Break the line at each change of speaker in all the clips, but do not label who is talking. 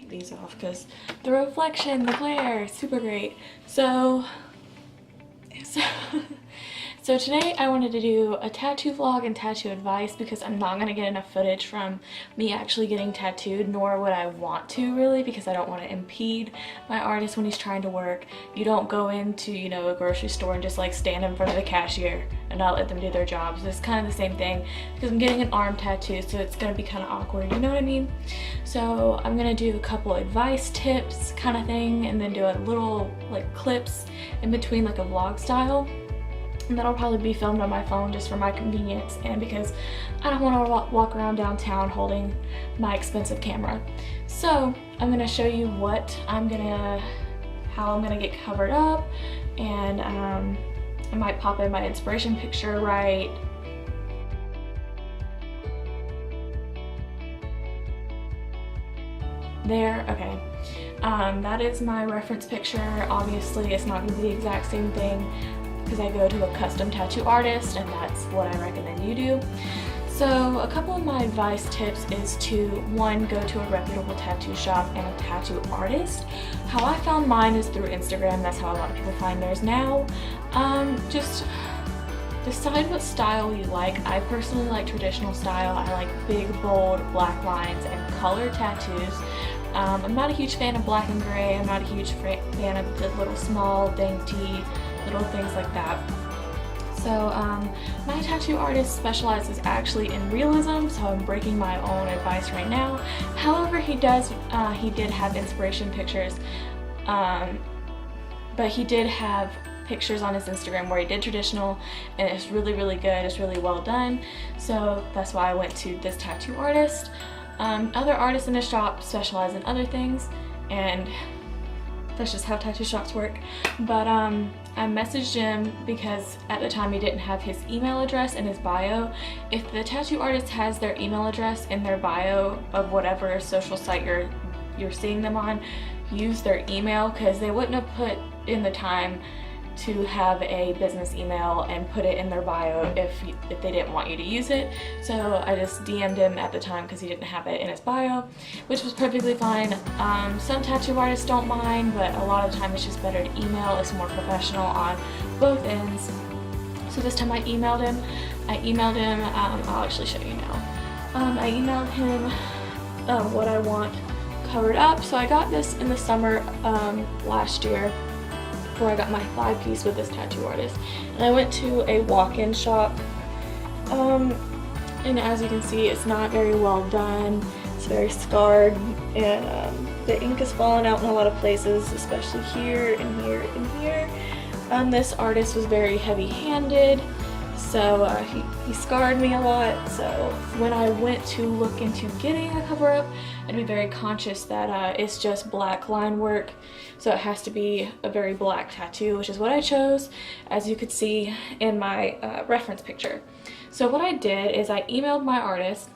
take these off because the reflection, the glare, super great. So today I wanted to do a tattoo vlog and tattoo advice because I'm not going to get enough footage from me actually getting tattooed, nor would I want to really, because I don't want to impede my artist when he's trying to work. You don't go into, you know, a grocery store and just like stand in front of the cashier and not let them do their jobs. It's kind of the same thing because I'm getting an arm tattoo, so it's going to be kind of awkward, you know what I mean? So I'm going to do a couple advice tips kind of thing, and then do a little like clips in between, like a vlog style. And that'll probably be filmed on my phone just for my convenience and because I don't want to walk around downtown holding my expensive camera. So I'm going to show you how I'm gonna get covered up, and I might pop in my inspiration picture right there. Okay, that is my reference picture. Obviously it's not going to be the exact same thing because I go to a custom tattoo artist, and that's what I recommend you do. So a couple of my advice tips is to, one, go to a reputable tattoo shop and a tattoo artist. How I found mine is through Instagram. That's how a lot of people find theirs now. Just decide what style you like. I personally like traditional style. I like big, bold, black lines and color tattoos. I'm not a huge fan of black and gray. I'm not a huge fan of the little small, dainty, little things like that. So my tattoo artist specializes actually in realism, so I'm breaking my own advice right now. However, he did have inspiration pictures, but he did have pictures on his Instagram where he did traditional, and it's really, really good. It's really well done. So that's why I went to this tattoo artist. Other artists in the shop specialize in other things, and that's just how tattoo shops work. But I messaged him because at the time he didn't have his email address in his bio. If the tattoo artist has their email address in their bio of whatever social site you're seeing them on, use their email, because they wouldn't have put in the time to have a business email and put it in their bio if they didn't want you to use it. So I just DM'd him at the time because he didn't have it in his bio, which was perfectly fine. Some tattoo artists don't mind, but a lot of the time it's just better to email. It's more professional on both ends. So this time I emailed him. I'll actually show you now. I emailed him what I want covered up. So I got this in the summer last year, before I got my 5-piece with this tattoo artist, and I went to a walk-in shop, and as you can see, it's not very well done. It's very scarred, and the ink is falling out in a lot of places, especially here and here and here. This artist was very heavy-handed, so he scarred me a lot. So when I went to look into getting a cover-up, I'd be very conscious that it's just black line work, so it has to be a very black tattoo, which is what I chose, as you could see in my reference picture. So what I did is I emailed my artist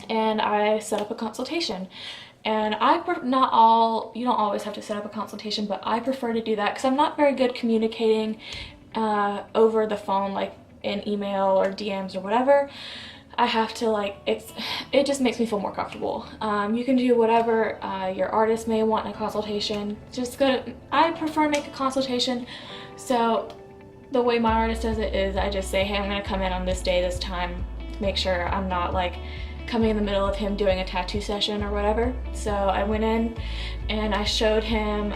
and I set up a consultation. And you don't always have to set up a consultation, but I prefer to do that because I'm not very good communicating over the phone, like in email or DMs or whatever. I have to it just makes me feel more comfortable. You can do whatever your artist may want in a consultation. I prefer to make a consultation. So the way my artist does it is I just say, hey, I'm gonna come in on this day, this time, make sure I'm not like coming in the middle of him doing a tattoo session or whatever. So I went in and I showed him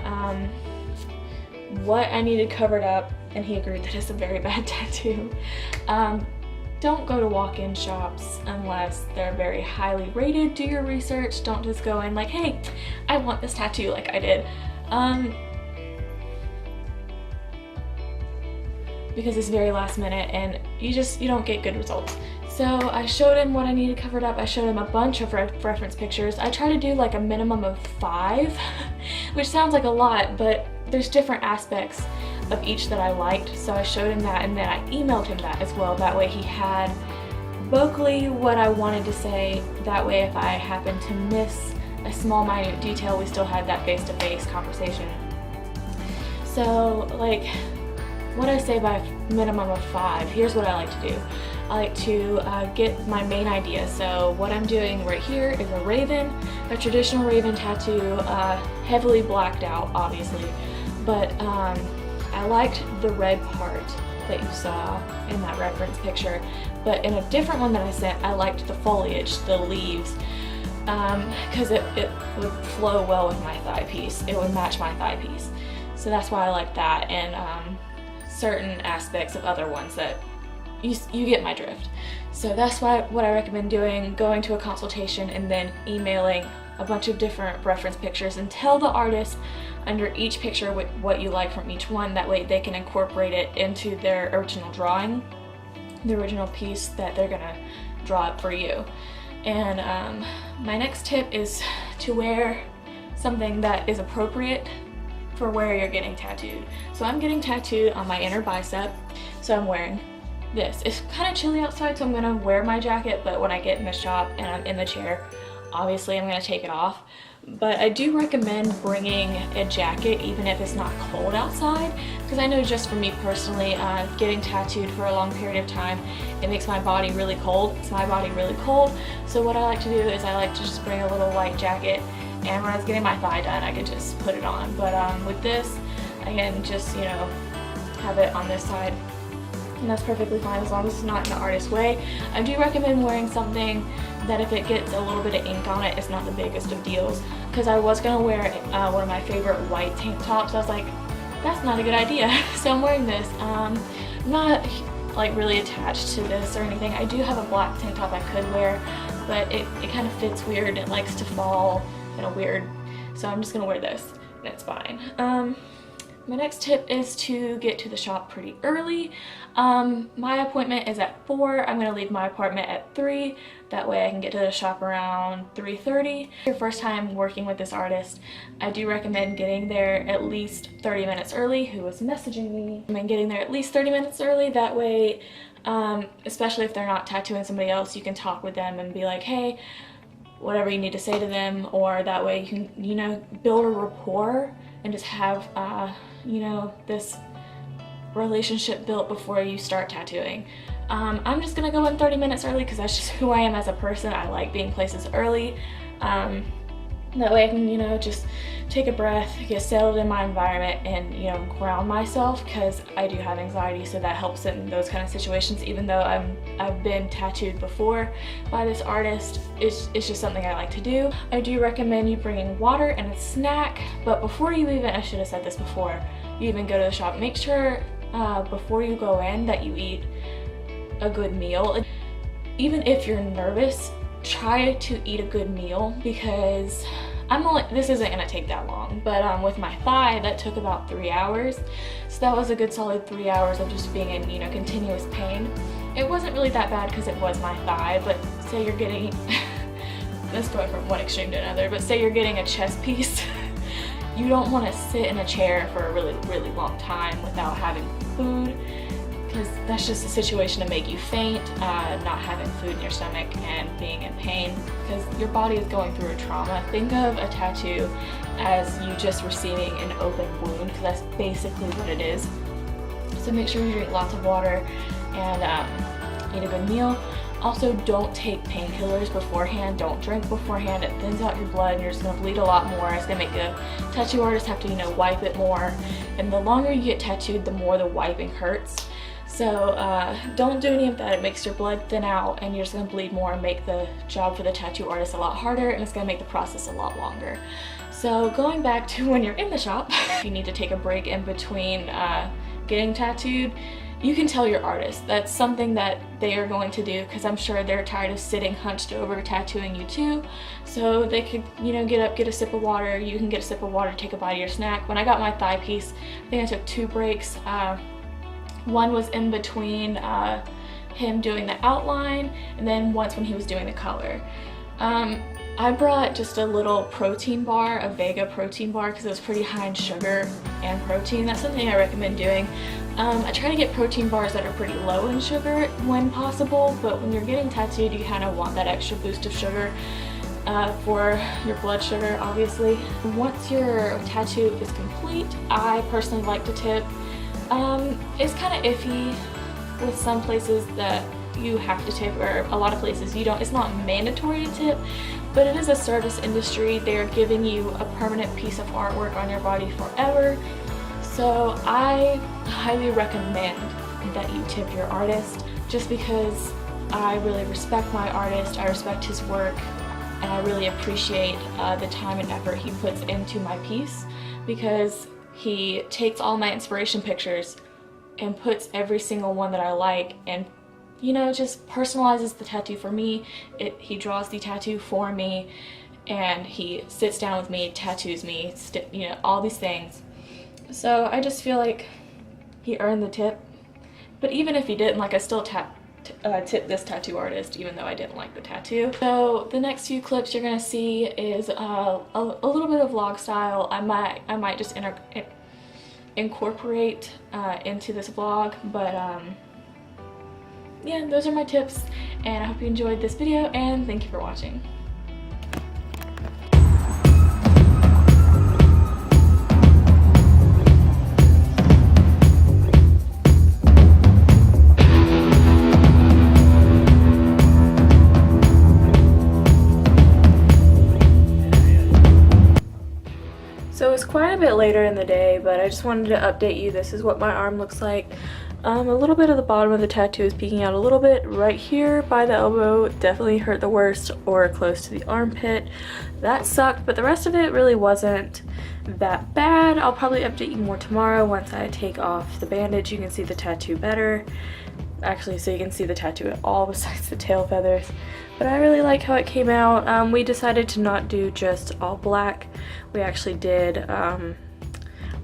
what I needed covered up, and he agreed that it's a very bad tattoo. Don't go to walk-in shops unless they're very highly rated. Do your research. Don't just go in like, hey, I want this tattoo, like I did. Because it's very last minute and you don't get good results. So I showed him what I needed covered up. I showed him a bunch of reference pictures. I try to do like a minimum of 5, which sounds like a lot, but there's different aspects of each that I liked. So I showed him that, and then I emailed him that as well. That way he had vocally what I wanted to say. That way if I happened to miss a small minute detail, we still had that face-to-face conversation. So like, what I say by minimum of 5, here's what I like to do. I like to get my main idea. So what I'm doing right here is a raven, a traditional raven tattoo, heavily blacked out obviously, but I liked the red part that you saw in that reference picture, but in a different one that I sent, I liked the foliage, the leaves, because it would flow well with my thigh piece. It would match my thigh piece. So that's why I like that, and certain aspects of other ones that you get my drift. So that's what I recommend doing, going to a consultation and then emailing a bunch of different reference pictures and tell the artist under each picture what you like from each one. That way they can incorporate it into their original drawing, the original piece that they're gonna draw up for you. And my next tip is to wear something that is appropriate for where you're getting tattooed. So I'm getting tattooed on my inner bicep, so I'm wearing this. It's kind of chilly outside, so I'm gonna wear my jacket, but when I get in the shop and I'm in the chair, obviously I'm gonna take it off. But I do recommend bringing a jacket even if it's not cold outside, because I know just for me personally, getting tattooed for a long period of time, it makes my body really cold. It's my body really cold. So what I like to do is I like to just bring a little light jacket, and when I was getting my thigh done, I could just put it on. But with this, I can just, you know, have it on this side, and that's perfectly fine as long as it's not in the artist's way. I do recommend wearing something that if it gets a little bit of ink on it, it's not the biggest of deals, because I was gonna wear one of my favorite white tank tops. I was like, that's not a good idea. So I'm wearing this. I'm not like really attached to this or anything. I do have a black tank top I could wear, but it kind of fits weird. It likes to fall kind of weird, so I'm just gonna wear this and it's fine. My next tip is to get to the shop pretty early. My appointment is at 4. I'm gonna leave my apartment at 3. That way I can get to the shop around 3:30. Your first time working with this artist, I do recommend getting there at least 30 minutes early. Who was messaging me? I mean, getting there at least 30 minutes early. That way, especially if they're not tattooing somebody else, you can talk with them and be like, hey, whatever you need to say to them, or that way you can, you know, build a rapport and just have, you know, this relationship built before you start tattooing. I'm just gonna go in 30 minutes early because that's just who I am as a person. I like being places early. That way I can, you know, just take a breath, get settled in my environment, and, you know, ground myself, because I do have anxiety, so that helps in those kind of situations. Even though I've been tattooed before by this artist, it's just something I like to do. I do recommend you bringing water and a snack, but before you even, I should have said this before you even go to the shop, make sure before you go in that you eat a good meal. Even if you're nervous, try to eat a good meal, because this isn't gonna take that long, but with my thigh, that took about 3 hours. So that was a good solid 3 hours of just being in, you know, continuous pain. It wasn't really that bad because it was my thigh, but say you're getting, let's go from one extreme to another, but say you're getting a chest piece, you don't wanna sit in a chair for a really, really long time without having food, because that's just a situation to make you faint, not having food in your stomach and being in pain, because your body is going through a trauma. Think of a tattoo as you just receiving an open wound, because that's basically what it is. So make sure you drink lots of water and eat a good meal. Also, don't take painkillers beforehand. Don't drink beforehand. It thins out your blood and you're just gonna bleed a lot more. It's gonna make the tattoo artist have to, you know, wipe it more. And the longer you get tattooed, the more the wiping hurts. So don't do any of that. It makes your blood thin out and you're just gonna bleed more and make the job for the tattoo artist a lot harder, and it's gonna make the process a lot longer. So going back to when you're in the shop, you need to take a break in between getting tattooed. You can tell your artist that's something that they are going to do, because I'm sure they're tired of sitting hunched over tattooing you too. So they could, you know, get up, get a sip of water. You can get a sip of water, take a bite of your snack. When I got my thigh piece, I think I took 2 breaks. One was in between him doing the outline, and then once when he was doing the color. I brought just a little protein bar, a Vega protein bar, because it was pretty high in sugar and protein. That's something I recommend doing. I try to get protein bars that are pretty low in sugar when possible, but when you're getting tattooed, you kind of want that extra boost of sugar for your blood sugar, obviously. Once your tattoo is complete, I personally like to tip. It's kind of iffy with some places that you have to tip, or a lot of places you don't. It's not mandatory to tip, but it is a service industry. They're giving you a permanent piece of artwork on your body forever. So I highly recommend that you tip your artist, just because I really respect my artist, I respect his work, and I really appreciate the time and effort he puts into my piece, because he takes all my inspiration pictures and puts every single one that I like, and you know, just personalizes the tattoo for me. He draws the tattoo for me, and he sits down with me, tattoos me, you know, all these things. So I just feel like he earned the tip. But even if he didn't, like, I still tip this tattoo artist, even though I didn't like the tattoo. So the next few clips you're gonna see is a little bit of vlog style. I might just incorporate into this vlog, but yeah, those are my tips, and I hope you enjoyed this video, and thank you for watching. So it's quite a bit later in the day, but I just wanted to update you. This is what my arm looks like. A little bit of the bottom of the tattoo is peeking out a little bit right here by the elbow. Definitely hurt the worst, or close to the armpit. That sucked, but the rest of it really wasn't that bad. I'll probably update you more tomorrow once I take off the bandage. You can see the tattoo better. Actually, so you can see the tattoo at all besides the tail feathers. But I really like how it came out. We decided to not do just all black. We actually did a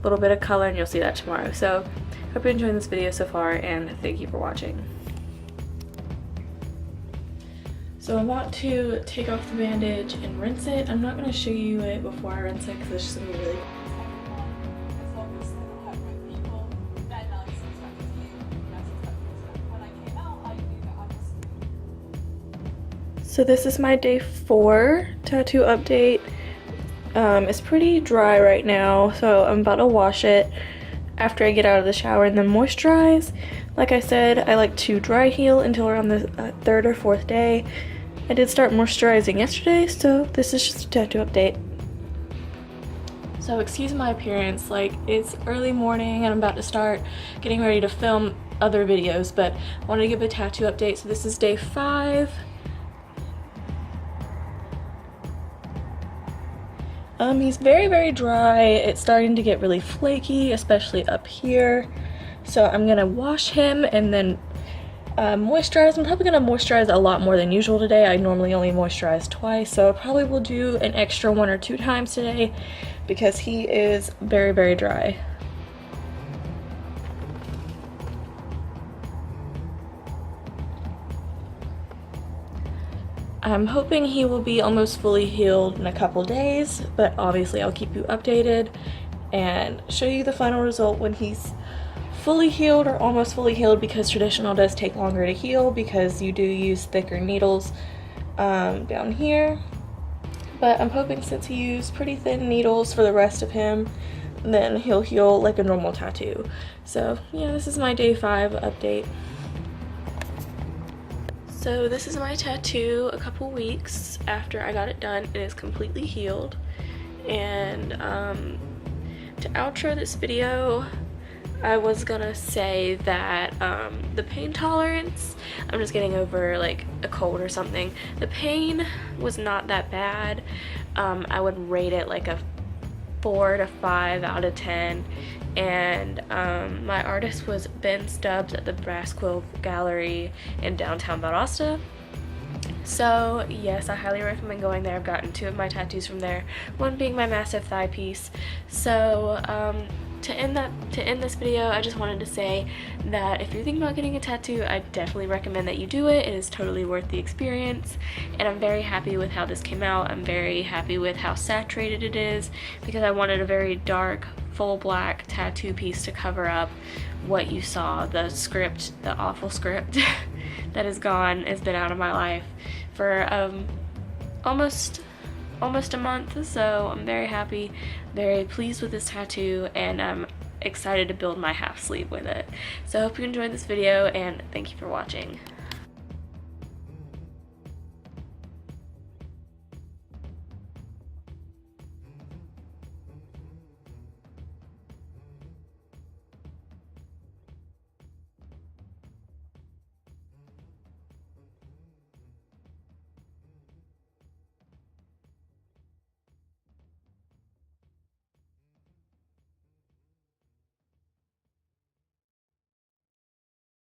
little bit of color, and you'll see that tomorrow. So hope you're enjoying this video so far, and thank you for watching. So I'm about to take off the bandage and rinse it. I'm not going to show you it before I rinse it because it's just going to be really So this is my day 4 tattoo update. It's pretty dry right now, so I'm about to wash it after I get out of the shower and then moisturize. Like I said, I like to dry heal until around the 3rd or 4th day. I did start moisturizing yesterday, so this is just a tattoo update. So excuse my appearance, like it's early morning and I'm about to start getting ready to film other videos, but I wanted to give a tattoo update. So this is day 5. He's very, very dry. It's starting to get really flaky, especially up here. So I'm gonna wash him and then moisturize. I'm probably gonna moisturize a lot more than usual today. I normally only moisturize twice, so I probably will do an extra 1 or 2 times today because he is very, very dry. I'm hoping he will be almost fully healed in a couple days, but obviously I'll keep you updated and show you the final result when he's fully healed or almost fully healed, because traditional does take longer to heal because you do use thicker needles down here. But I'm hoping since he used pretty thin needles for the rest of him, then he'll heal like a normal tattoo. So yeah, this is my day 5 update. So this is my tattoo a couple weeks after I got it done. It is completely healed. And to outro this video, I was gonna say that the pain tolerance, I'm just getting over like a cold or something. The pain was not that bad. I would rate it like a 4 to 5 out of 10. And my artist was Stubbs at the Quill Gallery in downtown Valdosta. So yes, I highly recommend going there. I've gotten 2 of my tattoos from there, one being my massive thigh piece. So to end this video, I just wanted to say that if you're thinking about getting a tattoo, I definitely recommend that you do it. It is totally worth the experience, and I'm very happy with how this came out. I'm very happy with how saturated it is, because I wanted a very dark, full black tattoo piece to cover up what you saw, the script, the awful script that has been out of my life for almost a month. So I'm very happy, very pleased with this tattoo, and I'm excited to build my half sleeve with it. So I hope you enjoyed this video, and thank you for watching.